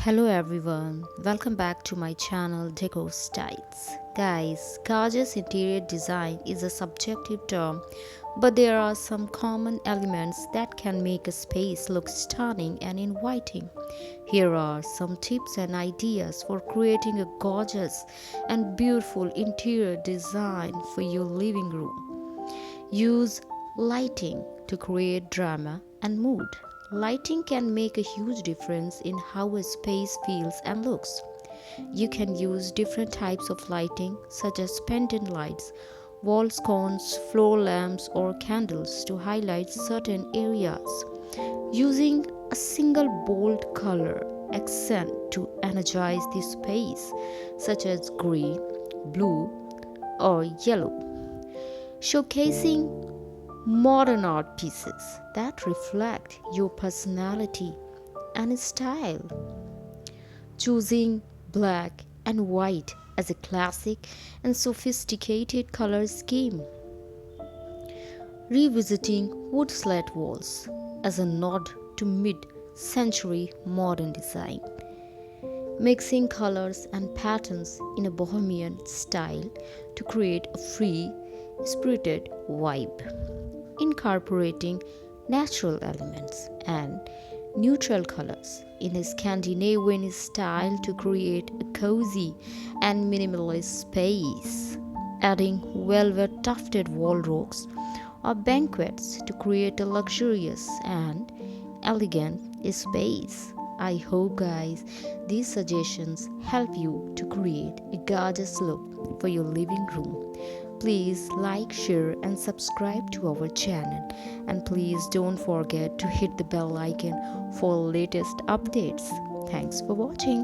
Hello everyone, welcome back to my channel Decor Styles. Guys, gorgeous interior design is a subjective term, but there are some common elements that can make a space look stunning and inviting. Here are some tips and ideas for creating a gorgeous and beautiful interior design for your living room. Use lighting to create drama and mood. Lighting can make a huge difference in how a space feels and looks. You can use different types of lighting, such as pendant lights, wall sconces, floor lamps, or candles to highlight certain areas. Using a single bold color accent to energize the space, such as green, blue, or yellow. Showcasing modern art pieces that reflect your personality and style. Choosing black and white as a classic and sophisticated color scheme. Revisiting wood slat walls as a nod to mid-century modern design. Mixing colors and patterns in a bohemian style to create a free, spirited vibe. Incorporating natural elements and neutral colors in a Scandinavian style to create a cozy and minimalist space. Adding velvet tufted wall ropes or banquets to create a luxurious and elegant space. I hope, guys, these suggestions help you to create a gorgeous look for your living room. Please like, share, and subscribe to our channel. And please don't forget to hit the bell icon for latest updates. Thanks for watching.